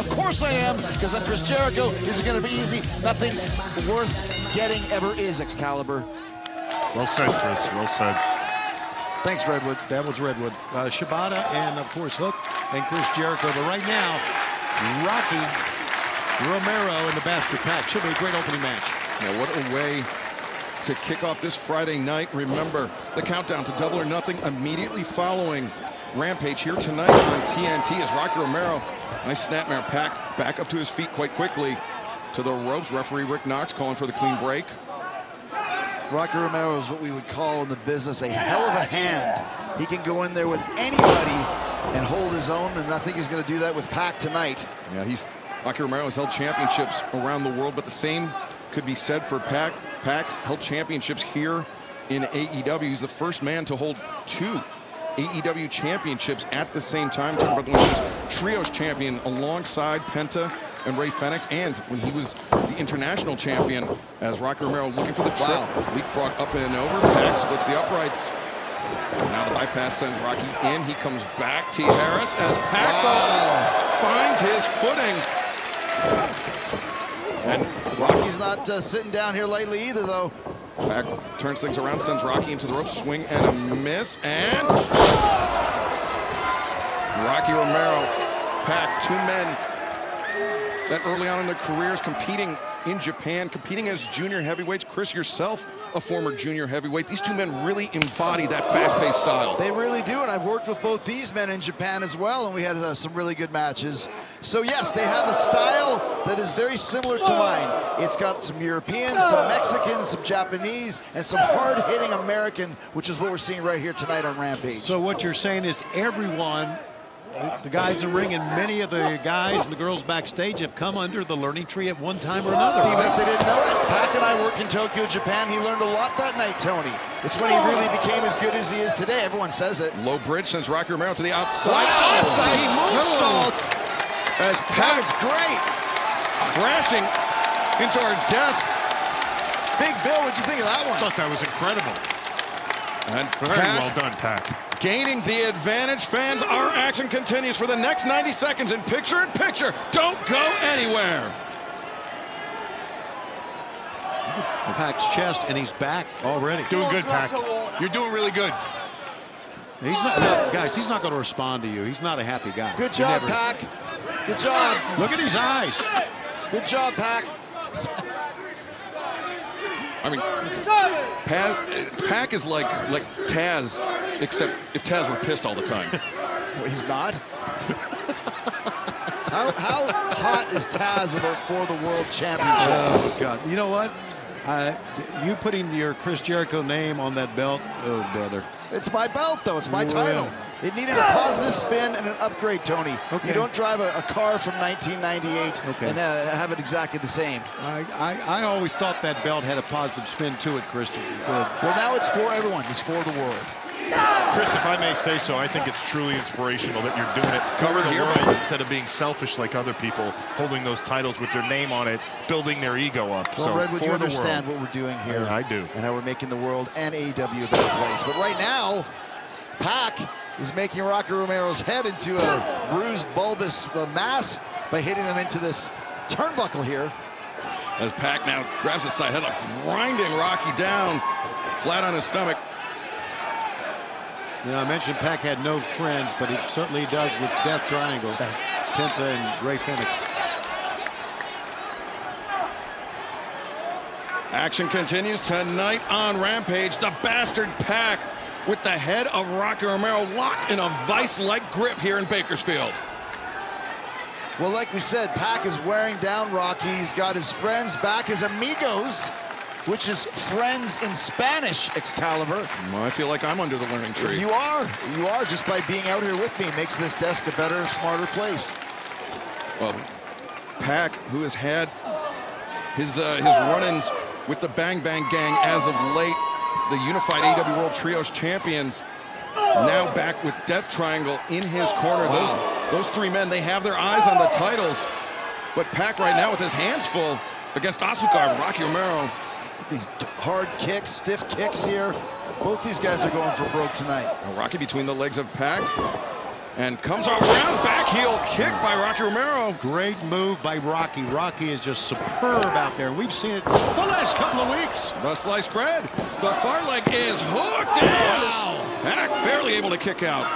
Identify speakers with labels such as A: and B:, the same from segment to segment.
A: Of course I am, because I'm Chris Jericho. Is it going to be easy? Nothing worth getting ever is, Excalibur.
B: Well said, Chris. Well said.
A: Thanks, Redwood.
C: That was Redwood. Shibata and, of course, Hook and Chris Jericho. But right now, Rocky Romero and the Bastard PAC. Should be a great opening match.
D: Now, what a way to kick off this Friday night. Remember, the countdown to Double or Nothing immediately following Rampage here tonight on TNT as Rocky Romero, nice snapmare, PAC back up to his feet quite quickly to the ropes. Referee Rick Knox calling for the clean break.
A: Rocky Romero is what we would call in the business a hell of a hand. He can go in there with anybody and hold his own, and I think he's going to do that with PAC tonight.
D: Yeah, Rocky Romero has held championships around the world, but the same could be said for PAC. PAC's held championships here in AEW. He's the first man to hold 2 AEW championships at the same time. Talking about when he was Trios champion alongside Penta and Ray Fenix, and when he was the international champion as Rocky Romero looking for the trip.
A: Wow.
D: Leapfrog up and over. PAC splits the uprights. Now the bypass sends Rocky in. He comes back. T. Harris as PAC finds his footing.
A: And Rocky's not sitting down here lightly either, though.
D: PAC turns things around, sends Rocky into the ropes, swing and a miss, and Rocky Romero, PAC, 2 men that early on in their careers competing in Japan, competing as junior heavyweights. Chris, yourself a former junior heavyweight. These 2 men really embody that fast-paced style.
A: They really do, and I've worked with both these men in Japan as well, and we had some really good matches. So yes, they have a style that is very similar to mine. It's got some Europeans, some Mexicans, some Japanese, and some hard-hitting American, which is what we're seeing right here tonight on Rampage.
C: So what you're saying is everyone, the guys in the ring and many of the guys and the girls backstage have come under the learning tree at one time or another.
A: Even if they didn't know it. PAC and I worked in Tokyo, Japan. He learned a lot that night, Tony. It's when he really became as good as he is today. Everyone says it.
D: Low bridge sends Rocky Romero to the outside. Acai moonsault as PAC's
A: great.
D: Crashing into our desk.
A: Big Bill, what'd you think of that one?
B: I thought that was incredible.
D: And
B: Very well done, PAC.
D: Gaining the advantage. Fans, our action continues for the next 90 seconds in picture-in-picture. Don't go anywhere.
C: PAC's chest, and he's back already.
B: Doing good, PAC. You're doing really good.
C: He's not, no, guys, he's not going to respond to you. He's not a happy guy.
A: Good job, PAC. Good job.
C: Look at his eyes.
A: Good job, PAC.
D: I mean, PAC is like Taz, except if Taz were pissed all the time.
A: Well, he's not. How hot is Taz about for the World Championship?
C: Oh, God. You know what? You putting your Chris Jericho name on that belt, oh, brother.
A: It's my belt, though. It's my title. It needed a positive spin and an upgrade, Tony.
C: Okay.
A: You don't drive a car from 1998 and have it exactly the same.
C: I always thought that belt had a positive spin to it, Christian.
A: Well, now it's for everyone. It's for the world.
B: Chris, if I may say so, I think it's truly inspirational that you're doing it for the world instead of being selfish like other people, holding those titles with their name on it, building their ego up.
A: Well,
B: so
A: Redwood, you understand what we're doing here.
B: I do.
A: And how we're making the world and AEW a better place. But right now, PAC is making Rocky Romero's head into a bruised, bulbous mass by hitting them into this turnbuckle here.
D: As PAC now grabs the side headlock, grinding Rocky down, flat on his stomach.
C: You know, I mentioned PAC had no friends, but he certainly does with Death Triangle, Penta and Ray Fenix.
D: Action continues tonight on Rampage. The Bastard PAC with the head of Rocky Romero locked in a vice-like grip here in Bakersfield.
A: Well, like we said, PAC is wearing down Rocky. He's got his friends back, his amigos, which is friends in Spanish, Excalibur.
D: Well, I feel like I'm under the learning tree.
A: You are just by being out here with me. Makes this desk a better, smarter place.
D: Well, PAC, who has had his run-ins with the Bang Bang Gang as of late, the unified AEW World Trios champions, now back with Death Triangle in his corner. Those 3 men, they have their eyes on the titles, but PAC right now with his hands full against Asuka and Rocky Romero.
A: These hard kicks, stiff kicks here. Both these guys are going for broke tonight.
D: Now Rocky between the legs of PAC. And comes around, back heel kick by Rocky Romero.
C: Great move by Rocky. Rocky is just superb out there. We've seen it the last couple of weeks.
D: The sliced bread. The far leg is hooked in. Wow. Pac barely able to kick out.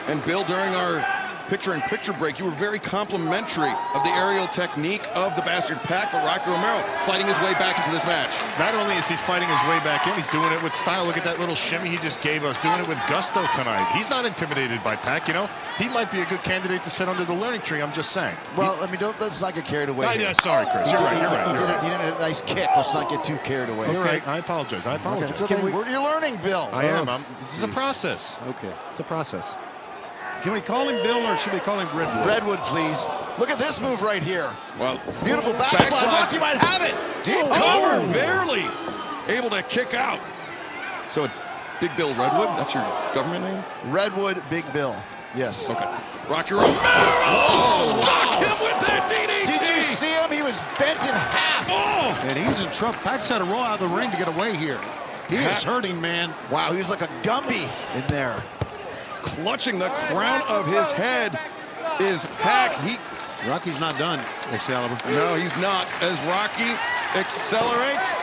D: And Bill, during our picture-in-picture break, you were very complimentary of the aerial technique of the Bastard Pac, but Rocky Romero fighting his way back into this match.
B: Not only is he fighting his way back in, he's doing it with style. Look at that little shimmy he just gave us, doing it with gusto tonight. He's not intimidated by Pac, you know. He might be a good candidate to sit under the learning tree, I'm just saying.
A: Well, I mean, let's not get carried away.
B: Yeah, sorry, Chris. You're right.
A: He did a nice kick. Let's not get too carried away.
B: You're right. I apologize.
A: Okay. You're learning, Bill.
B: I am. This is a process.
C: Okay.
B: It's a process.
C: Can we call him Bill or should we call him Redwood?
A: Redwood, please. Look at this move right here.
D: Well,
A: beautiful backslide. Rocky might have it.
D: Deep cover, barely able to kick out. So it's Big Bill Redwood. That's your government name?
A: Redwood Big Bill. Yes.
D: Okay. Rocky Romero stuck him with that DDT.
A: Did you see him? He was bent in half.
D: Oh!
C: And he's in trouble. Pac's had to roll out of the ring to get away here. He is hurting, man.
A: Wow, he was like a Gumby in there.
D: Clutching the crown of his head is Pac.
C: Rocky's not done, Excalibur.
D: No, he's not. As Rocky accelerates.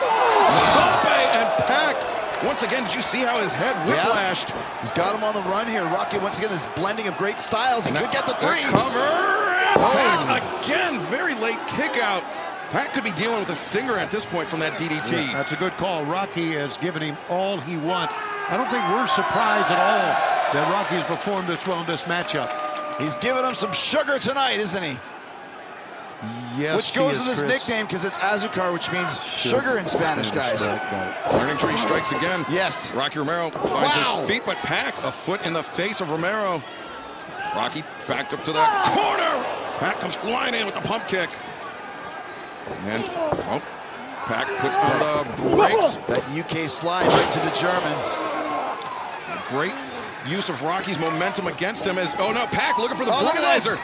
D: Stompe and Pac. Once again, did you see how his head whiplashed?
A: Yeah. He's got him on the run here. Rocky, once again, this blending of great styles. He could get the three.
D: Cover. And Pac again, very late kick out. Pac could be dealing with a stinger at this point from that DDT.
C: Yeah, that's a good call. Rocky has given him all he wants. I don't think we're surprised at all that Rocky's performed this well in this matchup.
A: He's giving him some sugar tonight, isn't he?
C: Yes,
A: which goes with his nickname because it's Azucar, which means sugar in Spanish, guys.
D: Learning tree strikes again.
A: Yes.
D: Rocky Romero finds his feet, but Pac a foot in the face of Romero. Rocky backed up to the corner. Pac comes flying in with the pump kick. And Pac puts on the brakes.
A: That UK slide right to the German.
D: Great use of Rocky's momentum against him. As Pac looking for the
A: brutalizer.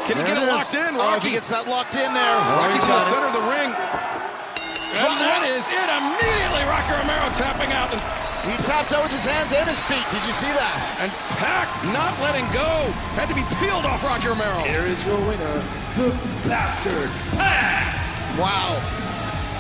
D: Can he get it locked in?
A: Rocky gets that locked in there.
D: Rocky's in the center of the ring. And that is it. Immediately, Rocky Romero tapping out. And
A: he tapped out with his hands and his feet. Did you see that?
D: And Pac not letting go. Had to be peeled off Rocky Romero.
E: Here is your winner, the Bastard Pac.
A: Wow.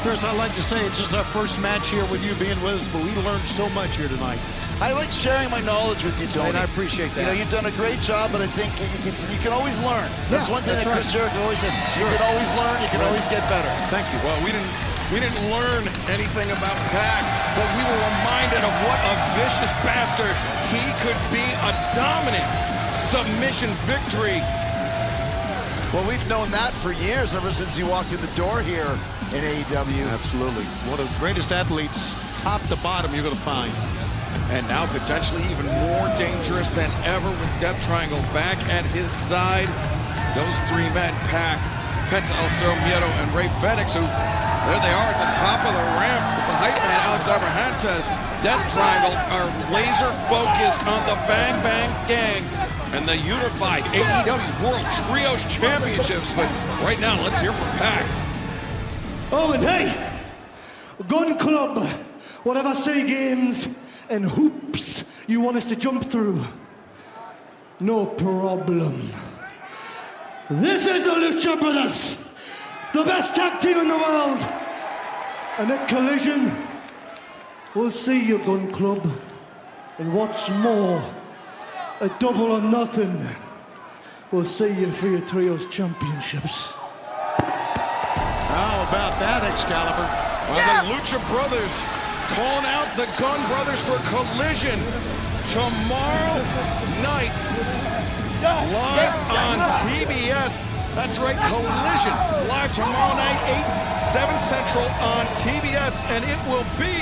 C: Chris, I'd like to say it's just our first match here with you being with us, but we learned so much here tonight.
A: I like sharing my knowledge with you, Tony.
C: And I appreciate that.
A: You know, you've done a great job, but I think you can always learn. That's one thing that Chris Jericho always says. You can always learn. You can always get better.
C: Thank you.
D: Well, we didn't learn anything about Pac, but we were reminded of what a vicious bastard he could be. A dominant submission victory.
A: Well, we've known that for years, ever since he walked in the door here in AEW.
C: Absolutely. One of the greatest athletes, top to bottom, you're going to find.
D: And now potentially even more dangerous than ever with Death Triangle back at his side. Those three men, Pac, Penta El Zero Miedo, and Rey Fenix, who, there they are at the top of the ramp with the hype man, Alex Abrahantes. Death Triangle are laser focused on the Bang Bang Gang and the unified AEW World Trios Championships. But right now, let's hear from Pac.
E: Oh, and hey, Gun Club, whatever say games and hoops you want us to jump through, no problem. This is the Lucha Brothers, the best tag team in the world. And at Collision, we'll see you, Gun Club. And what's more, a double or nothing, we'll see you for your Trios Championships.
C: How about that, Excalibur?
D: Well, the Lucha Brothers calling out the Gun Brothers for Collision tomorrow night, live on TBS. That's right, Collision, live tomorrow night, 8/7 Central on TBS, and it will be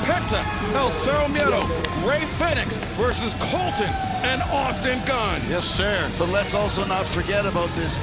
D: Penta El Zero Miedo, Rey Fenix versus Colton and Austin Gunn.
C: Yes, sir.
A: But let's also not forget about this